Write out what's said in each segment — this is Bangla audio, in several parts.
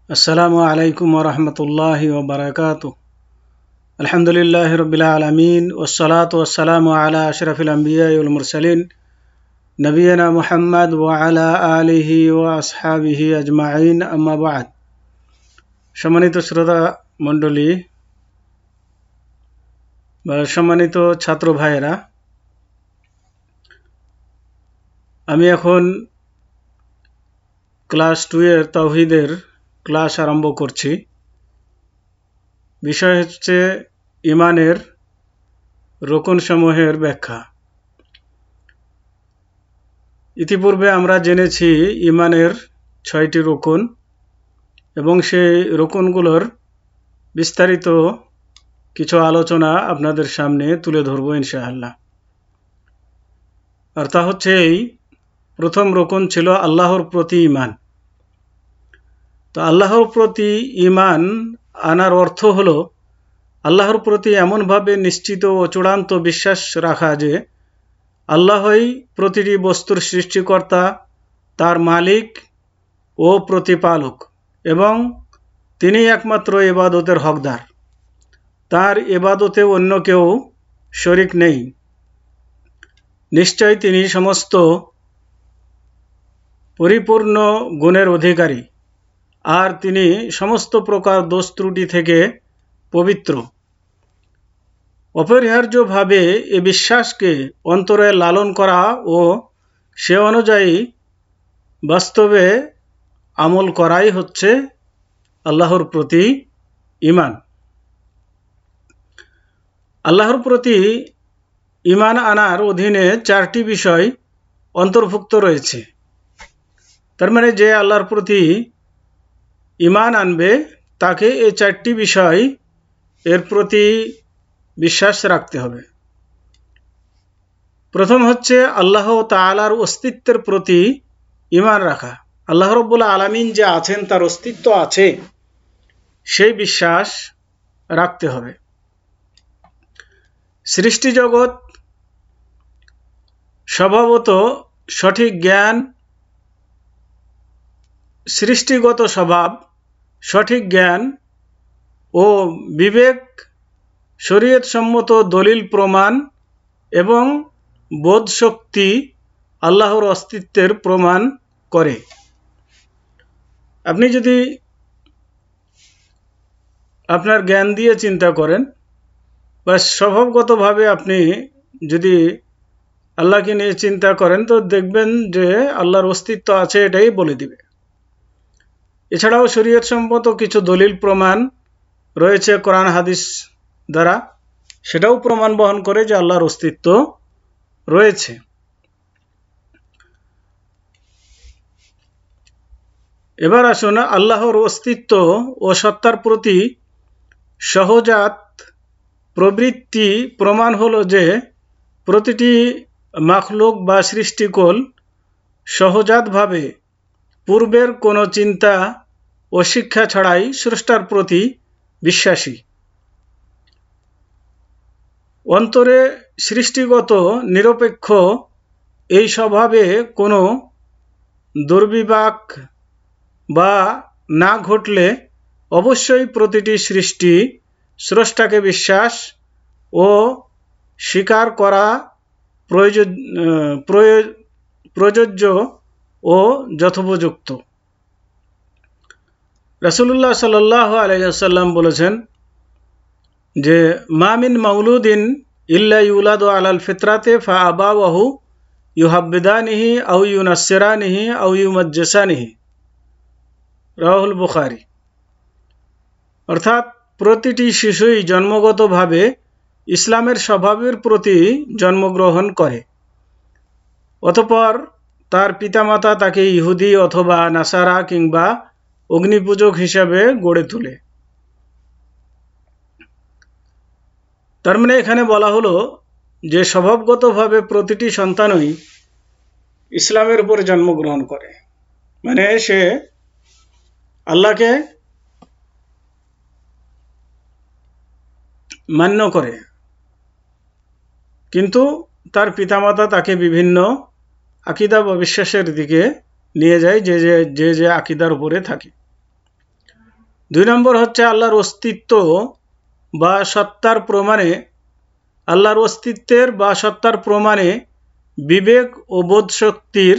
আসসালামু আলাইকুম ওরহমতুল্লাহি ওবরাকাতুহু। আলহামদুলিল্লাহি রাব্বিল আলামিন ওয়াসসালাতু ওয়াসসালামু আলা আশরাফিল আমবিয়া ওয়াল মুরসালিন নবিয়িনা মুহাম্মদ ওয়া আলা আলিহি ওয়া আসহাবিহি আজমাইন, আম্মা বা'দ। সম্মানিত শ্রোতা মণ্ডলী বা সম্মানিত ছাত্র ভাইয়েরা, আমি এখন ক্লাস 2 এর তাওহীদের ক্লাস আরম্ভ করছি। বিষয় হচ্ছে ঈমানের রোকনসমূহের ব্যাখ্যা। ইতিপূর্বে আমরা জেনেছি ঈমানের 6টি রোকন এবং সেই রোকনগুলোর বিস্তারিত কিছু আলোচনা আপনাদের সামনে তুলে ধরব ইনশাআল্লাহ। আর তা হচ্ছে এই প্রথম রোকন ছিল আল্লাহর প্রতি ঈমান। তো আল্লাহর প্রতি ঈমান আনার অর্থ হলো আল্লাহর প্রতি এমনভাবে নিশ্চিত ও চূড়ান্ত বিশ্বাস রাখা যে আল্লাহই প্রতিটি বস্তুর সৃষ্টিকর্তা, তার মালিক ও প্রতিপালক, এবং তিনি একমাত্র ইবাদতের হকদার। তার ইবাদতে অন্য কেউ শরিক নেই। নিশ্চয় তিনি সমস্ত পরিপূর্ণ গুণের অধিকারী, আর তিনি সমস্ত প্রকার দোষ ত্রুটি থেকে পবিত্র। অপরিহার্যভাবে এ বিশ্বাসকে অন্তরে লালন করা ও সে অনুযায়ী বাস্তবে আমল করাই হচ্ছে আল্লাহর প্রতি ঈমান। আল্লাহর প্রতি ঈমান আনার অধীনে 4টি বিষয় অন্তর্ভুক্ত রয়েছে। তার মানে যে আল্লাহর প্রতি ঈমান আনবে তাকে এই 4টি বিষয় এর প্রতি বিশ্বাস রাখতে হবে। প্রথম হচ্ছে আল্লাহ তাআলার অস্তিত্বের প্রতি ঈমান রাখা। আল্লাহ রাব্বুল আলামিন যে আছেন, তার অস্তিত্ব আছে, সেই বিশ্বাস রাখতে হবে। সৃষ্টি জগৎ স্বভাবত সঠিক জ্ঞান, সৃষ্টিগত স্বভাব, সঠিক জ্ঞান ও বিবেক, শরীয়ত সম্মত দলিল প্রমাণ এবং বোধ শক্তি আল্লাহর অস্তিত্বের প্রমাণ করে। আপনি যদি আপনার জ্ঞান দিয়ে চিন্তা করেন বা স্বভাবগতভাবে আপনি যদি আল্লাহকে নিয়ে চিন্তা করেন, তো দেখবেন যে আল্লাহর অস্তিত্ব আছে, এটাই বলে দিবে। এছাড়াও শরীয়ত সম্মত কিছু দলিল প্রমাণ রয়েছে কোরআন হাদিস দ্বারা, সেটাও প্রমাণ বহন করে যে আল্লাহর অস্তিত্ব রয়েছে। এবার আসুন, আল্লাহর অস্তিত্ব ও সত্তার প্রতি সহজাত প্রবৃত্তি প্রমাণ হলো যে প্রতিটি মাখলুক বা সৃষ্টিকুল সহজাতভাবে পূর্বের কোনো চিন্তা ও শিক্ষা ছাড়াই স্রষ্টার প্রতি বিশ্বাসী। অন্তরে সৃষ্টিগত নিরপেক্ষ এই স্বভাবে কোনো দুর্বিপাক বা না ঘটলে অবশ্যই প্রতিটি সৃষ্টি স্রষ্টাকে বিশ্বাস ও স্বীকার করা প্রযোজ্য ও যথোপযুক্ত। রাসূলুল্লাহ সাল্লাল্লাহু আলাইহি ওয়াসাল্লাম বলেছেন যে মা মিন মাউলুদিন ইল্লা ইউলাদু আলাল ফিতরাতি ফাআবাওয়াহু ইউহাব্বিদানিহি আও ইউনাসসিরানিহি আও ইউমাজ্জিসানিহি, রাওয়াহুল বুখারী। অর্থাৎ প্রতিটি শিশুই জন্মগতভাবে ইসলামের স্বভাবের প্রতি জন্মগ্রহণ করে, অতঃপর তার পিতামাতা তাকে ইহুদি অথবা নাসারা কিংবা অগ্নিপূজক হিসাবে গড়ে তোলে। তার মানে এখানে বলা হলো যে স্বভাবগতভাবে প্রতিটি সন্তানই ইসলামের উপর জন্মগ্রহণ করে, মানে সে আল্লাহকে মান্য করে, কিন্তু তার পিতামাতা তাকে বিভিন্ন আকীদা বা বিশ্বাসের দিকে নিয়ে যায়, যে যে আকীদার উপরে থাকে। 2 নম্বর হচ্ছে আল্লাহর অস্তিত্ব বা সত্তার প্রমাণে, আল্লাহর অস্তিত্বের বা সত্তার প্রমাণে বিবেক ও বোধশক্তির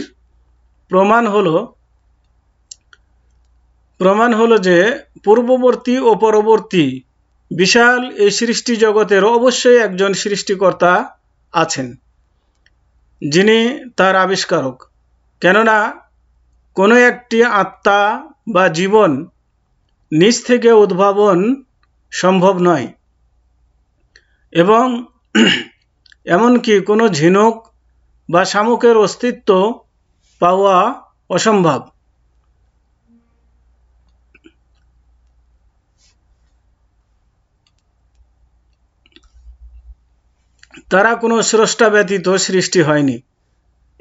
প্রমাণ হলো যে পূর্ববর্তী ও পরবর্তী বিশাল এই সৃষ্টি জগতের অবশ্যই একজন সৃষ্টিকর্তা আছেন, যিনি তার আবিষ্কারক। কেননা কোনো একটি আত্মা বা জীবন নিজ থেকে উদ্ভাবন সম্ভব নয়, এবং এমনকি কোনো ঝিনুক বা শামুকের অস্তিত্ব পাওয়া অসম্ভব। তারা কোনো স্রষ্টা ব্যতীত সৃষ্টি হয়নি,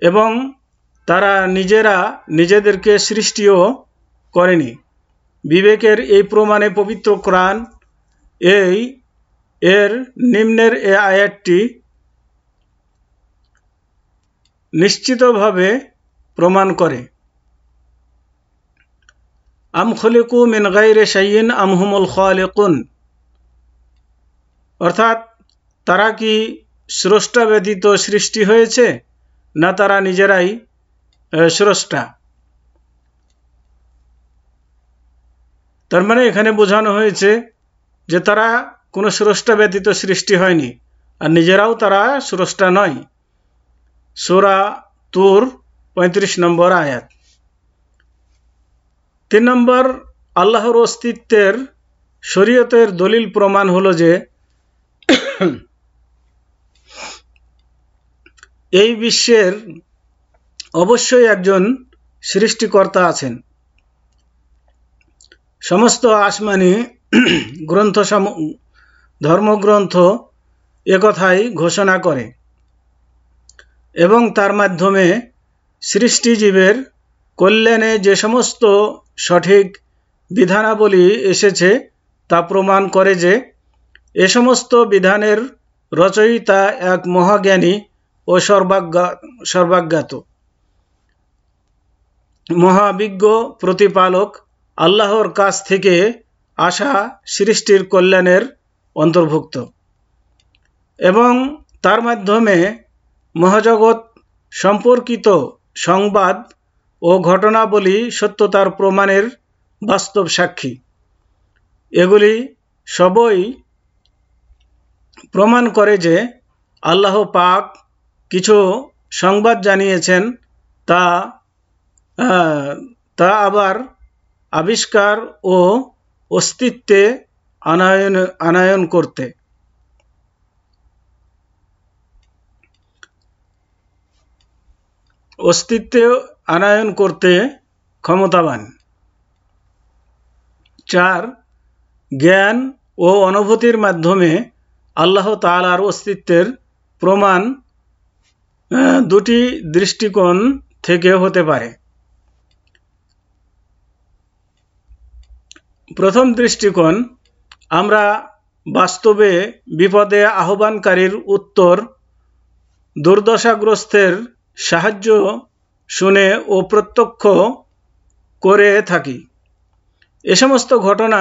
এবং তারা নিজেরা নিজেদেরকে সৃষ্টিও করেনি। বিবেকের এই প্রমাণে পবিত্র কোরআন এর নিম্নের এই আয়াতটি নিশ্চিতভাবে প্রমাণ করে। আম খলিকু মিন গায়রি শাইইন আম হুমুল খালিকুন, অর্থাৎ তারা কি স্রষ্টা ব্যতীত সৃষ্টি হয়েছে, না তারা নিজেরাই স্রষ্টা। তার মানে এখানে বোঝানো হয়েছে যে তারা কোনো স্রষ্টা ব্যতীত সৃষ্টি হয়নি, আর নিজেরাও তারা স্রষ্টা নয়। সূরা তুর 35 নম্বর আয়াত। 3 নম্বর, আল্লাহর অস্তিত্বের শরীয়তের দলিল প্রমাণ হলো যে এই বিশ্বের অবশ্যই একজন সৃষ্টিকর্তা আছেন। সমস্ত আসমানি গ্রন্থ ধর্মগ্রন্থ একথাই ঘোষণা করে, এবং তার মাধ্যমে সৃষ্টিজীবের কল্যাণে যে সমস্ত সঠিক বিধানাবলী এসেছে তা প্রমাণ করে যে এ সমস্ত বিধানের রচয়িতা এক মহাজ্ঞানী ও সর্বাজ্ঞাত মহাবিজ্ঞ প্রতিপালক আল্লাহর কাছ থেকে আসা সৃষ্টির কল্যাণের অন্তর্ভুক্ত, এবং তার মাধ্যমে মহাজগৎ সম্পর্কিত সংবাদ ও ঘটনাবলী সত্যতার প্রমাণের বাস্তব সাক্ষী। এগুলি সবই প্রমাণ করে যে আল্লাহ পাক কিছু সংবাদ জানিয়েছেন, তা আবার আবিষ্কার ও অস্তিত্বে আনয়ন করতে ক্ষমতাবান। 4, জ্ঞান ও অনুভূতির মাধ্যমে আল্লাহ তাআলার অস্তিত্বের প্রমাণ দুটি দৃষ্টিকোণ থেকে হতে পারে। প্রথম দৃষ্টিকোণ, আমরা বাস্তবে বিপদে আহ্বানকারীর উত্তর, দুর্দশাগ্রস্তের সাহায্য শুনে ও প্রত্যক্ষ করে থাকি। এ সমস্ত ঘটনা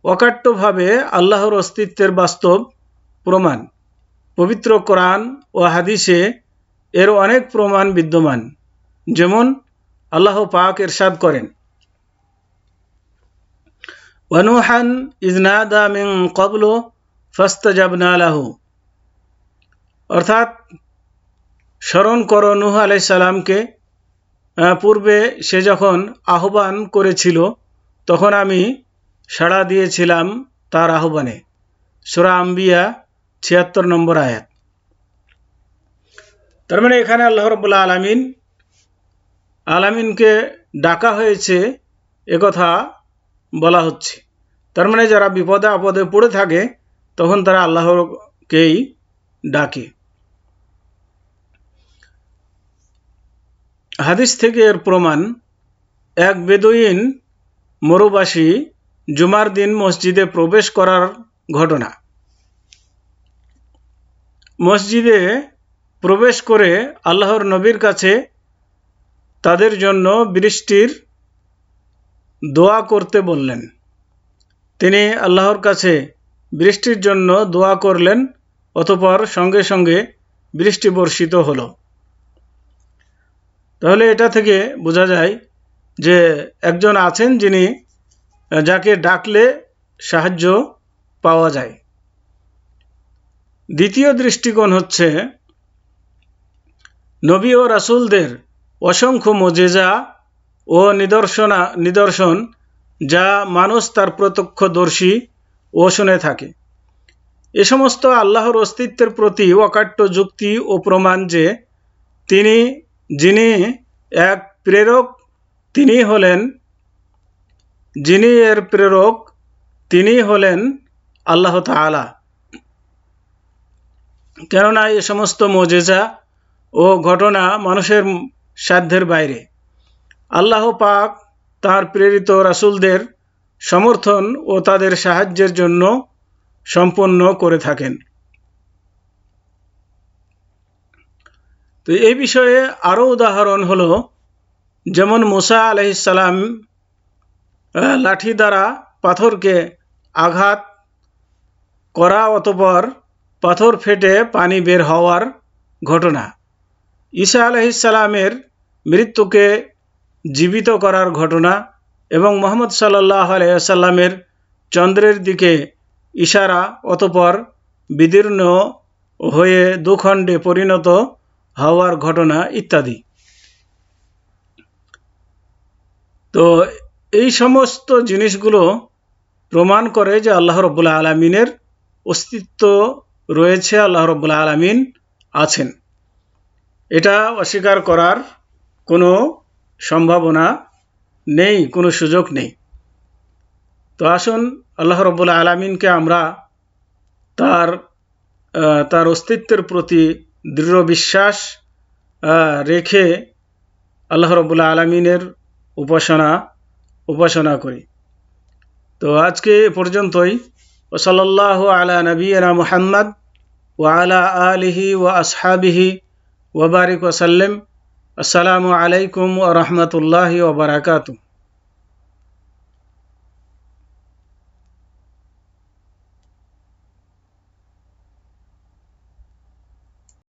অকাট্যভাবে আল্লাহর অস্তিত্বের বাস্তব প্রমাণ। পবিত্র কোরআন ও হাদিসে এর অনেক প্রমাণ বিদ্যমান। যেমন আল্লাহ পাক ইরশাদ করেন, ওয়ানুহান ইয নাদা মিন ক্বাবলু ফাস্তাজাবনা লাহু, অর্থাৎ স্মরণ করো নূহ আলাইহিস সালামকে, পূর্বে সে যখন আহ্বান করেছিল তখন আমি সাড়া দিয়েছিলাম তার আহ্বানে। সূরা আম্বিয়া 76 নম্বর আয়াত। তার মানে এখানে আল্লাহ রাব্বুল আলামিনকে ডাকা হয়েছে, একথা বলা হচ্ছে। তার মানে যারা বিপদে আপদে পড়ে থাকে তখন তারা আল্লাহকেই ডাকে। হাদিস থেকে এর প্রমাণ, এক বেদুইন মরুবাসী জুমার দিন মসজিদে প্রবেশ করার ঘটনা। মসজিদে প্রবেশ করে আল্লাহর নবীর কাছে তাদের জন্য বৃষ্টির দোয়া করতে বললেন। তিনি আল্লাহর কাছে বৃষ্টির জন্য দোয়া করলেন, অতঃপর সঙ্গে সঙ্গে বৃষ্টি বর্ষিত হলো। তাহলে এটা থেকে বোঝা যায় যে একজন আছেন যিনি যাকে ডাকলে সাহায্য পাওয়া যায়। দ্বিতীয় দৃষ্টিকোণ হচ্ছে নবী ও রাসূলদের অসংখ্য মুজিজা ও নিদর্শন যা মানুষ তার প্রত্যক্ষদর্শী ও শুনে থাকে। এ সমস্ত আল্লাহর অস্তিত্বের প্রতি অকাট্য যুক্তি ও প্রমাণ যে যিনি এক প্রেরক, যিনি এর প্রেরক তিনি হলেন আল্লাহ তাআলা। কেননা এ সমস্ত মুজিজা ও ঘটনা মানুষের সাধ্যের বাইরে। আল্লাহ পাক তার প্রেরিত রাসূলদের সমর্থন ও তাদের সাহায্যের জন্য সম্পন্ন করে থাকেন। তো এই বিষয়ে আরও উদাহরণ হলো, যেমন মুসা আলাইহিস সালাম লাঠি দ্বারা পাথরকে আঘাত করা, অতঃপর পাথর ফেটে পানি বের হওয়ার ঘটনা। ঈসা আলাইহিস সালামের মৃত্যুকে জীবিত করার ঘটনা এবং মুহাম্মদ সাল্লাল্লাহু আলাইহি ওয়াসাল্লামের চন্দ্রের দিকে ইশারা, অতঃপর বিদীর্ণ হয়ে দুখণ্ডে পরিণত হওয়ার ঘটনা ইত্যাদি। তো এই সমস্ত জিনিসগুলো প্রমাণ করে যে আল্লাহ রাব্বুল আলামিনের অস্তিত্ব রয়েছে, আল্লাহ রাব্বুল আলামিন আছেন। এটা অস্বীকার করার কোনো সম্ভাবনা নেই, কোনো সুযোগ নেই। তো আসুন আল্লাহ রাব্বুল আলামিনকে আমরা তার অস্তিত্বের প্রতি দৃঢ় বিশ্বাস রেখে আল্লাহ রাব্বুল আলামিনের উপাসনা করি। তো আজকে এ পর্যন্তই। ওয়া সাল্লাল্লাহু আলা নবিয়িনা মুহাম্মদ ওয়া আলা আলিহি ওয়া আসহাবিহি ওয়া বারিক ওয়া সাল্লাম। আসসালামু আলাইকুম ওয়া রাহমাতুল্লাহি ওয়া বারাকাতুহু।